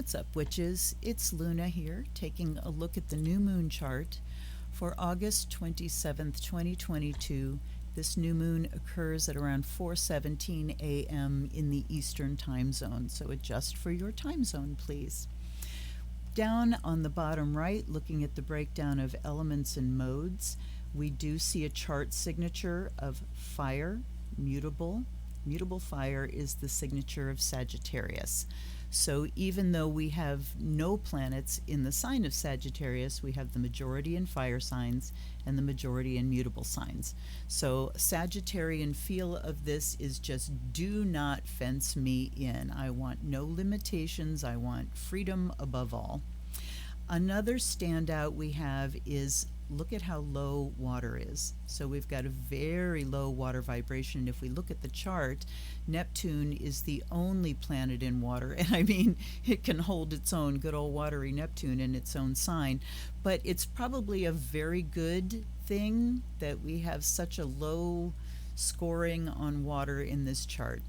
What's up, witches? It's Luna here, taking a look at the new moon chart for August 27th, 2022. This new moon occurs at around 4:17 a.m. in the Eastern time zone, so adjust for your time zone, please. Down on the bottom right, looking at the breakdown of elements and modes, we do see a chart signature of fire, mutable. Mutable fire is the signature of Sagittarius. So even though we have no planets in the sign of Sagittarius, we have the majority in fire signs and the majority in mutable signs. So Sagittarian feel of this is just do not fence me in. I want no limitations. I want freedom above all. Another standout we have is look at how low water is. So we've got a very low water vibration. If we look at the chart, Neptune is the only planet in water. And I mean, it can hold its own, good old watery Neptune in its own sign. But it's probably a very good thing that we have such a low scoring on water in this chart.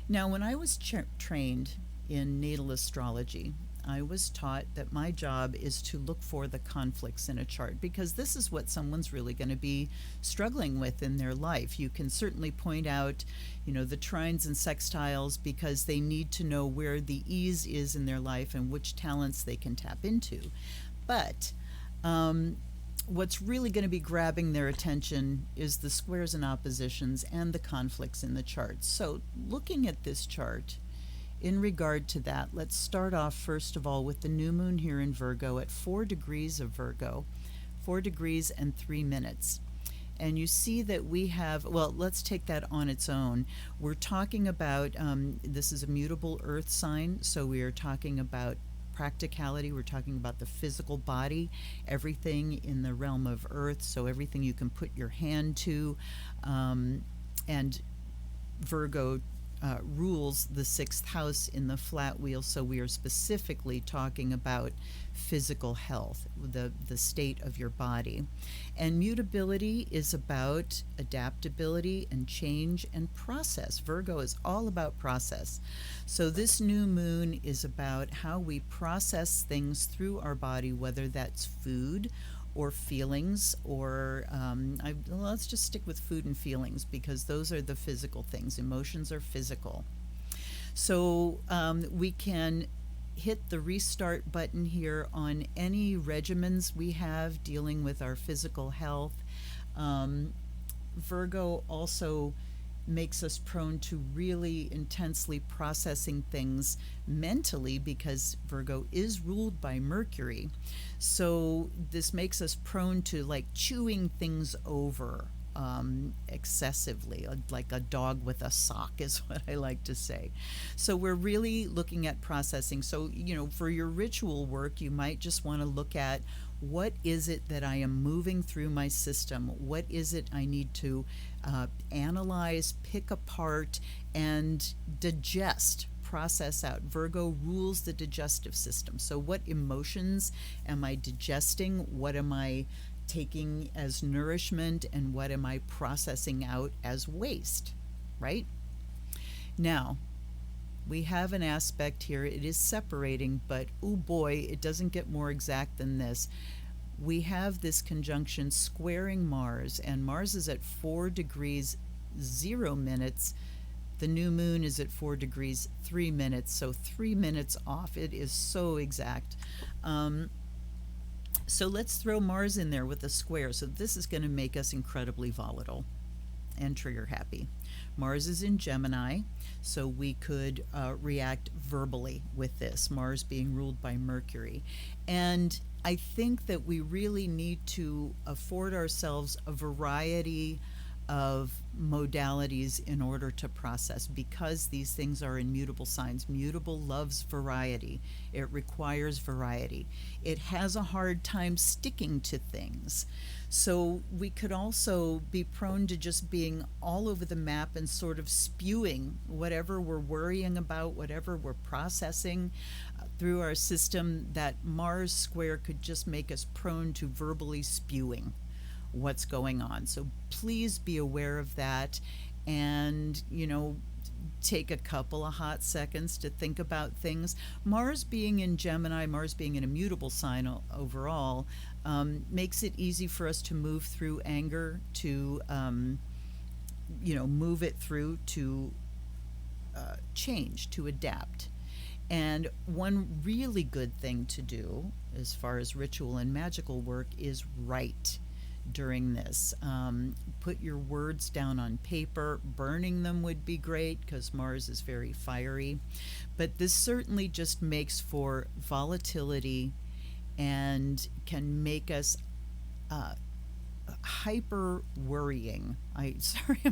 Now, when I was trained in natal astrology, I was taught that my job is to look for the conflicts in a chart, because this is what someone's really going to be struggling with in their life. You can certainly point out, the trines and sextiles, because they need to know where the ease is in their life and which talents they can tap into. But what's really going to be grabbing their attention is the squares and oppositions and the conflicts in the chart. So looking at this chart, in regard to that, let's start off first of all with the new moon here in Virgo at 4 degrees of Virgo, 4 degrees and 3 minutes. And you see that we have, well, let's take that on its own. We're talking about, this is a mutable earth sign, so we are talking about practicality. We're talking about the physical body, everything in the realm of earth, so everything you can put your hand to, and Virgo rules the 6th house in the flat wheel, so we are specifically talking about physical health, the state of your body. And mutability is about adaptability and change and process. Virgo is all about process. So this new moon is about how we process things through our body, whether that's food or feelings, or let's just stick with food and feelings, because those are the physical things. Emotions are physical. So we can hit the restart button here on any regimens we have dealing with our physical health. Virgo also makes us prone to really intensely processing things mentally, because Virgo is ruled by Mercury. So this makes us prone to like chewing things over excessively, like a dog with a sock is what I like to say. So we're really looking at processing. So, for your ritual work, you might just want to look at, what is it that I am moving through my system? What is it I need to analyze, pick apart, and digest, process out? Virgo rules the digestive system. So what emotions am I digesting? What am I taking as nourishment? And what am I processing out as waste, right? Now, we have an aspect here. It is separating, but oh boy, it doesn't get more exact than this. We have this conjunction squaring Mars, and Mars is at 4 degrees 0 minutes. The new moon is at 4 degrees 3 minutes, so 3 minutes off. It is so exact. So let's throw Mars in there with a square. So this is going to make us incredibly volatile and trigger happy. Mars is in Gemini, so we could react verbally with this, Mars being ruled by Mercury. And I think that we really need to afford ourselves a variety of modalities in order to process, because these things are in mutable signs. Mutable loves variety. It requires variety. It has a hard time sticking to things. So we could also be prone to just being all over the map and sort of spewing whatever we're worrying about, whatever we're processing through our system. That Mars square could just make us prone to verbally spewing what's going on. So please be aware of that, and take a couple of hot seconds to think about things. Mars being in Gemini, Mars being an immutable sign overall, makes it easy for us to move through anger, to move it through, to change, to adapt. And one really good thing to do as far as ritual and magical work is write during this. Put your words down on paper. Burning them would be great because Mars is very fiery. But this certainly just makes for volatility and can make us hyper worrying. I'm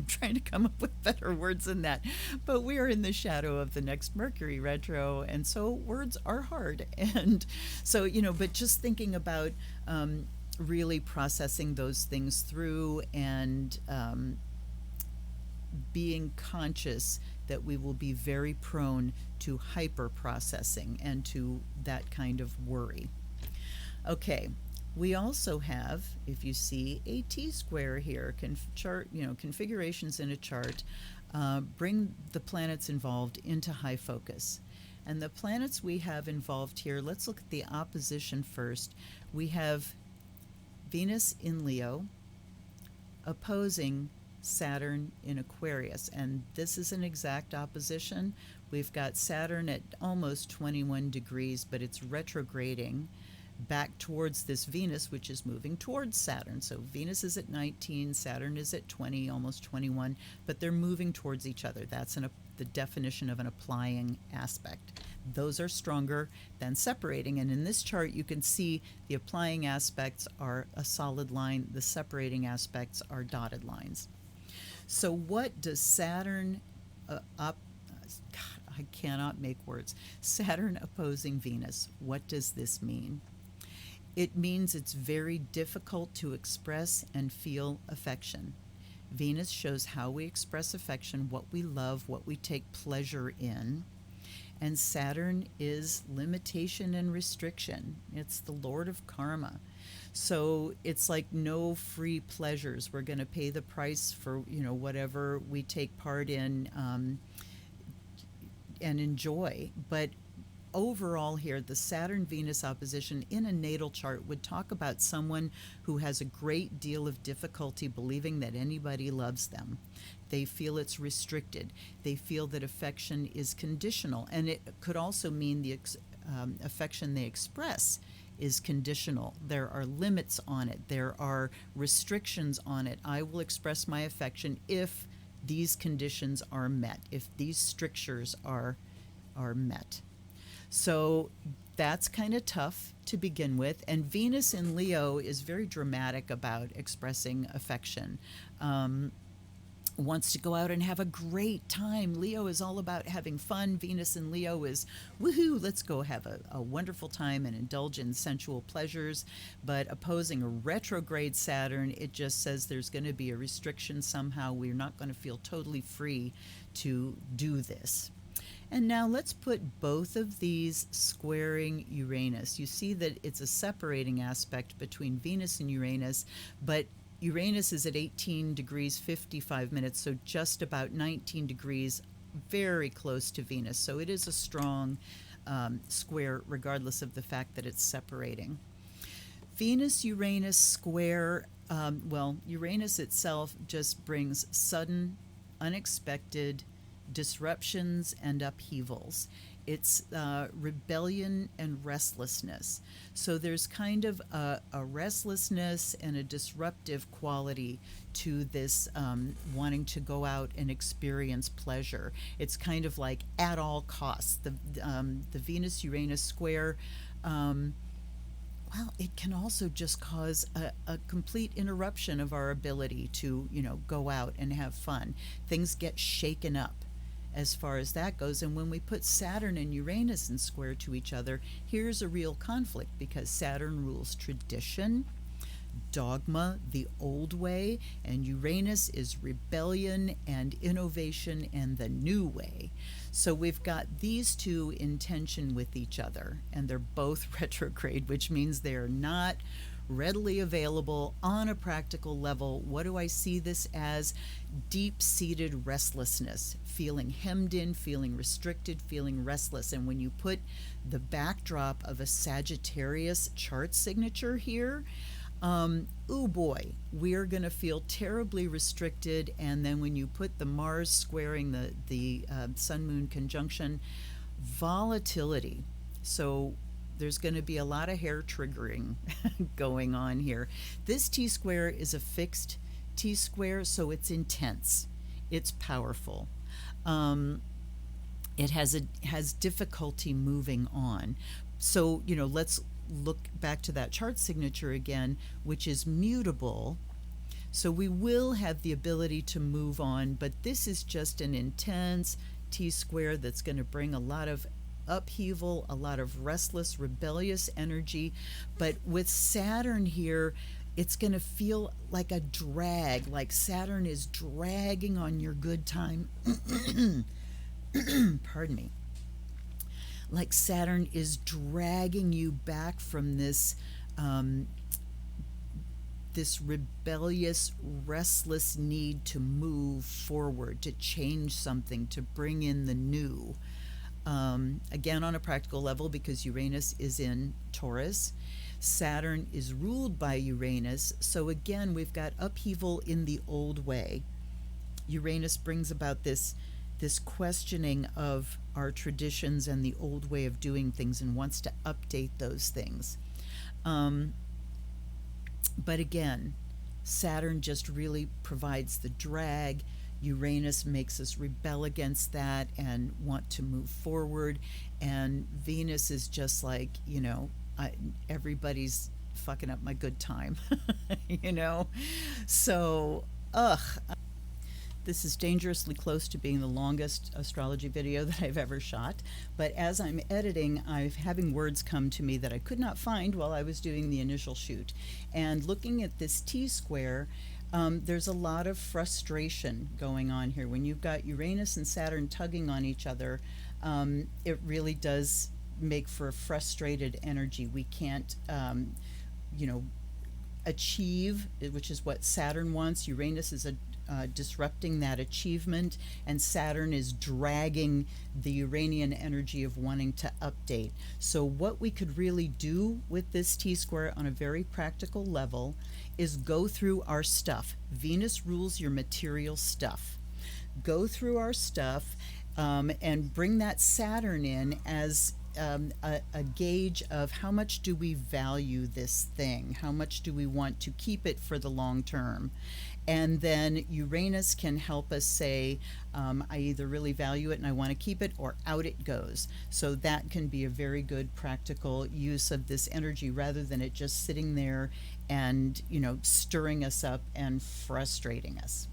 trying to come up with better words than that. But we are in the shadow of the next Mercury retro, and so words are hard. And so, but just thinking about really processing those things through and being conscious that we will be very prone to hyper processing and to that kind of worry. Okay. We also have, if you see, a T-square here, configurations in a chart bring the planets involved into high focus. And the planets we have involved here, let's look at the opposition first. We have Venus in Leo opposing Saturn in Aquarius, and this is an exact opposition. We've got Saturn at almost 21 degrees, but it's retrograding back towards this Venus, which is moving towards Saturn. So Venus is at 19, Saturn is at 20, almost 21, but they're moving towards each other. That's the definition of an applying aspect. Those are stronger than separating, and in this chart you can see the applying aspects are a solid line, the separating aspects are dotted lines. So what does Saturn I cannot make words. Saturn opposing Venus, what does this mean? It means it's very difficult to express and feel affection. Venus shows how we express affection, what we love, what we take pleasure in. And Saturn is limitation and restriction. It's the Lord of Karma. So it's like no free pleasures. We're going to pay the price for, whatever we take part in and enjoy. But overall here, the Saturn-Venus opposition in a natal chart would talk about someone who has a great deal of difficulty believing that anybody loves them. They feel it's restricted. They feel that affection is conditional. And it could also mean the affection they express is conditional. There are limits on it. There are restrictions on it. I will express my affection if these conditions are met, if these strictures are met. So that's kind of tough to begin with. And Venus in Leo is very dramatic about expressing affection. Wants to go out and have a great time. Leo is all about having fun. Venus in Leo is, woohoo, let's go have a wonderful time and indulge in sensual pleasures. But opposing a retrograde Saturn, it just says there's going to be a restriction somehow. We're not going to feel totally free to do this. And now let's put both of these squaring Uranus. You see that it's a separating aspect between Venus and Uranus, but Uranus is at 18 degrees 55 minutes, so just about 19 degrees, very close to Venus. So it is a strong square, regardless of the fact that it's separating. Venus-Uranus square, Uranus itself just brings sudden, unexpected disruptions and upheavals. It's rebellion and restlessness. So there's kind of a restlessness and a disruptive quality to this wanting to go out and experience pleasure. It's kind of like at all costs. The Venus-Uranus square, it can also just cause a complete interruption of our ability to, go out and have fun. Things get shaken up as far as that goes. And when we put Saturn and Uranus in square to each other, here's a real conflict, because Saturn rules tradition, dogma, the old way, and Uranus is rebellion and innovation and the new way. So we've got these two in tension with each other, and they're both retrograde, which means they're not readily available on a practical level. What do I see this as? Deep-seated restlessness, feeling hemmed in, feeling restricted, feeling restless. And when you put the backdrop of a Sagittarius chart signature here, oh boy, we're going to feel terribly restricted. And then when you put the Mars squaring the Sun-Moon conjunction, volatility. So there's going to be a lot of hair triggering going on here. This T-square is a fixed T-square, so it's intense. It's powerful. It has difficulty moving on. So, let's look back to that chart signature again, which is mutable. So we will have the ability to move on, but this is just an intense T-square that's going to bring a lot of upheaval, a lot of restless, rebellious energy. But with Saturn here, it's going to feel like a drag, like Saturn is dragging on your good time. Pardon me. Like Saturn is dragging you back from this this rebellious, restless need to move forward, to change something, to bring in the new. Again, on a practical level, because Uranus is in Taurus, Saturn is ruled by Uranus. So again, we've got upheaval in the old way. Uranus brings about this questioning of our traditions and the old way of doing things, and wants to update those things. But again, Saturn just really provides the drag. Uranus makes us rebel against that and want to move forward. And Venus is just like, everybody's fucking up my good time, So, this is dangerously close to being the longest astrology video that I've ever shot, but as I'm editing, I'm having words come to me that I could not find while I was doing the initial shoot. And looking at this T-square, there's a lot of frustration going on here. When you've got Uranus and Saturn tugging on each other, it really does make for a frustrated energy. We can't, achieve, which is what Saturn wants. Uranus is disrupting that achievement, and Saturn is dragging the Uranian energy of wanting to update. So what we could really do with this T-square on a very practical level is go through our stuff. Venus rules your material stuff. Go through our stuff and bring that Saturn in as a gauge of how much do we value this thing, how much do we want to keep it for the long term. And then Uranus can help us say, I either really value it and I want to keep it, or out it goes. So that can be a very good practical use of this energy, rather than it just sitting there and, stirring us up and frustrating us.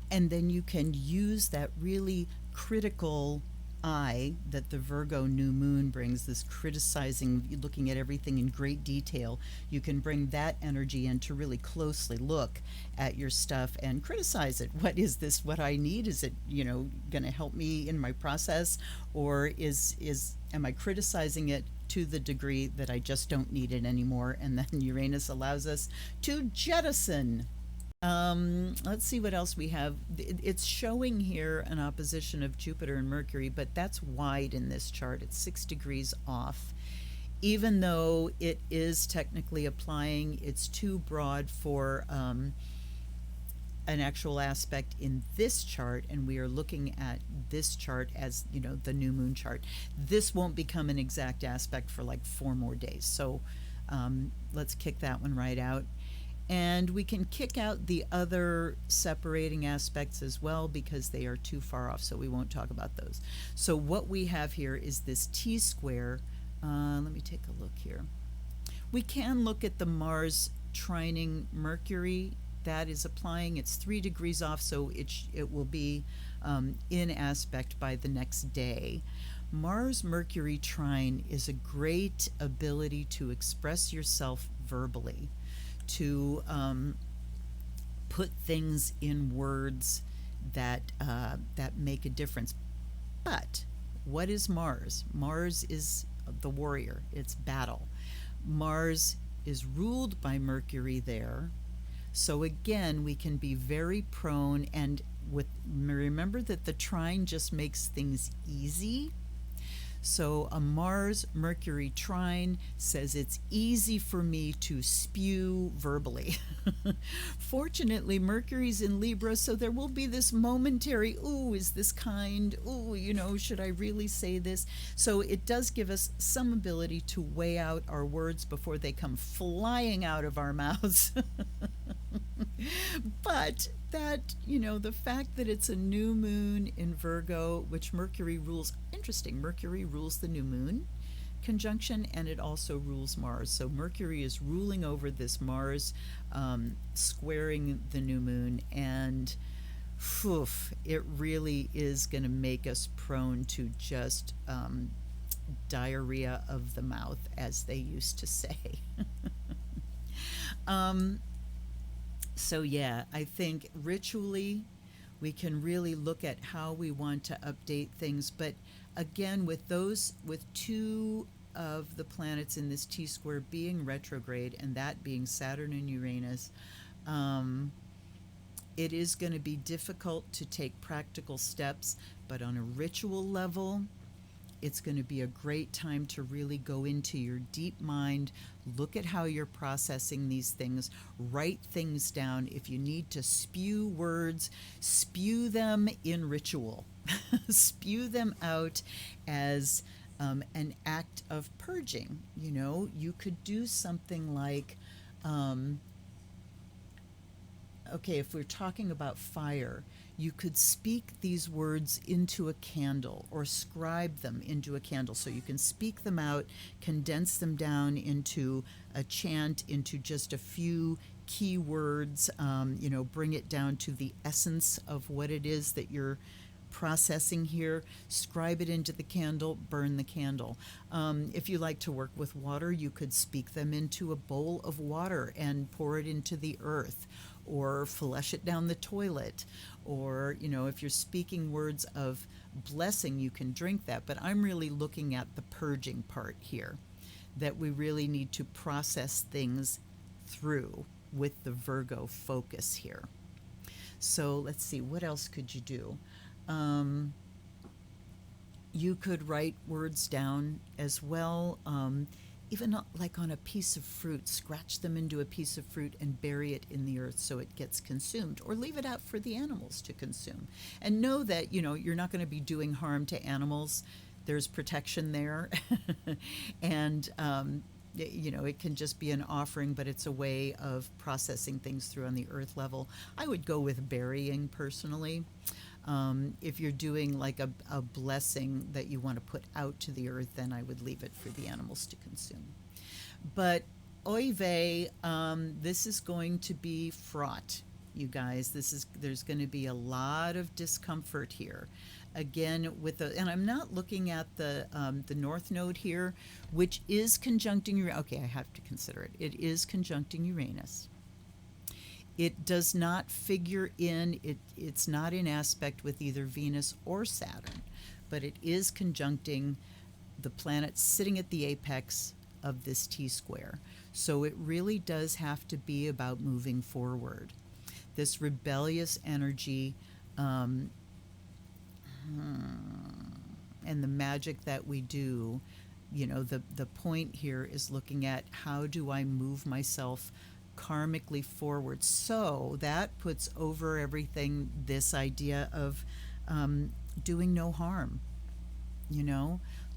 And then you can use that really critical eye that the Virgo new moon brings, this criticizing, looking at everything in great detail. You can bring that energy in to really closely look at your stuff and criticize it. What is this what I need? Is it, going to help me in my process, or am I criticizing it to the degree that I just don't need it anymore? And then Uranus allows us to jettison. Let's see what else we have. It's showing here an opposition of Jupiter and Mercury, but that's wide in this chart. It's 6 degrees off. Even though it is technically applying, it's too broad for an actual aspect in this chart, and we are looking at this chart as, the new moon chart. This won't become an exact aspect for like 4 more days. So let's kick that one right out. And we can kick out the other separating aspects as well, because they are too far off, so we won't talk about those. So what we have here is this T-square. Let me take a look here. We can look at the Mars trining Mercury. That is applying. It's 3 degrees off, so it will be in aspect by the next day. Mars-Mercury trine is a great ability to express yourself verbally, to put things in words that make a difference. But what is Mars? Mars is the warrior. It's battle. Mars is ruled by Mercury there. So again, we can be very prone, and remember that the trine just makes things easy. So a Mars-Mercury trine says it's easy for me to spew verbally. Fortunately, Mercury's in Libra, so there will be this momentary, ooh, is this kind? Ooh, should I really say this? So it does give us some ability to weigh out our words before they come flying out of our mouths. But that, the fact that it's a new moon in Virgo, which Mercury rules, interesting, Mercury rules the new moon conjunction, and it also rules Mars. So Mercury is ruling over this Mars, squaring the new moon, and it really is going to make us prone to just diarrhea of the mouth, as they used to say. So yeah, I think ritually we can really look at how we want to update things. But again, with two of the planets in this T-square being retrograde, and that being Saturn and Uranus, it is going to be difficult to take practical steps. But on a ritual level, it's going to be a great time to really go into your deep mind, look at how you're processing these things, write things down. If you need to spew words, spew them in ritual. Spew them out as an act of purging. You could do something like, okay, if we're talking about fire, you could speak these words into a candle or scribe them into a candle. So you can speak them out, condense them down into a chant, into just a few key words, bring it down to the essence of what it is that you're processing here, scribe it into the candle, burn the candle. If you like to work with water, you could speak them into a bowl of water and pour it into the earth, or flush it down the toilet, or if you're speaking words of blessing, you can drink that. But I'm really looking at the purging part here, that we really need to process things through with the Virgo focus here. So let's see, what else could you do? You could write words down as well, even like on a piece of fruit, scratch them into a piece of fruit and bury it in the earth so it gets consumed, or leave it out for the animals to consume. And know that, you're not going to be doing harm to animals. There's protection there. And, it can just be an offering, but it's a way of processing things through on the earth level. I would go with burying personally. If you're doing like a blessing that you want to put out to the earth, then I would leave it for the animals to consume. But oy vey, this is going to be fraught, you guys. There's going to be a lot of discomfort here. Again, and I'm not looking at the North Node here, which is conjuncting Uranus. Okay, I have to consider it. It is conjuncting Uranus. It does not figure in, it's not in aspect with either Venus or Saturn, but it is conjuncting the planet sitting at the apex of this T-square. So it really does have to be about moving forward. This rebellious energy, and the magic that we do, the point here is looking at how do I move myself karmically forward. So that puts over everything this idea of doing no harm.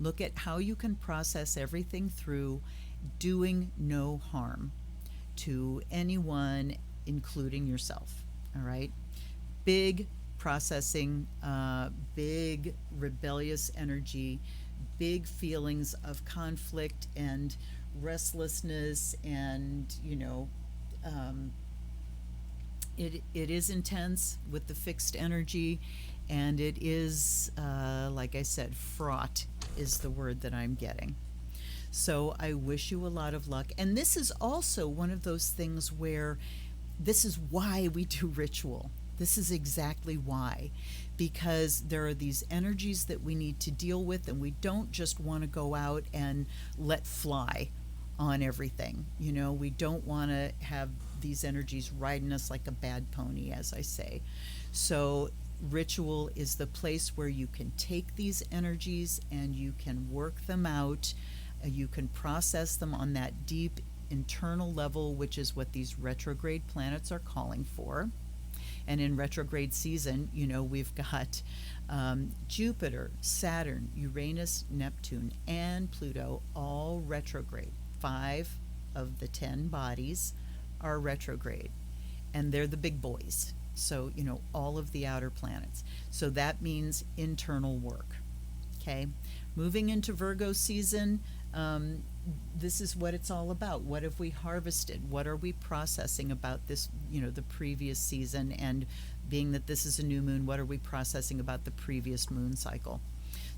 Look at how you can process everything through doing no harm to anyone, including yourself. All right, big processing, big rebellious energy, big feelings of conflict and restlessness, and it is intense with the fixed energy, and it is, like I said, fraught is the word that I'm getting. So I wish you a lot of luck. And this is also one of those things where this is why we do ritual. This is exactly why, because there are these energies that we need to deal with, and we don't just want to go out and let fly on everything. You know, we don't want to have these energies riding us like a bad pony, as I say. So ritual is the place where you can take these energies and you can work them out. You can process them on that deep internal level, which is what these retrograde planets are calling for. And in retrograde season, you know, we've got Jupiter, Saturn, Uranus, Neptune, and Pluto all retrograde. 5 of the 10 bodies are retrograde, and they're the big boys. So, you know, all of the outer planets. So that means internal work. Okay. Moving into Virgo season, this is what it's all about. What have we harvested? What are we processing about this, you know, the previous season? And being that this is a new moon, what are we processing about the previous moon cycle?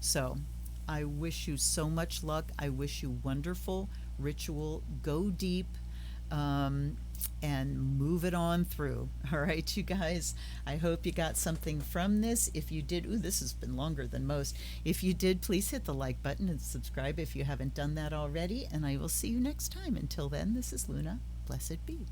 So I wish you so much luck. I wish you wonderful ritual. Go deep. And move it on through. All right, you guys, I hope you got something from this. If you did, this has been longer than most. If you did, please hit the like button and subscribe if you haven't done that already, and I will see you next time. Until then, this is Luna. Blessed be.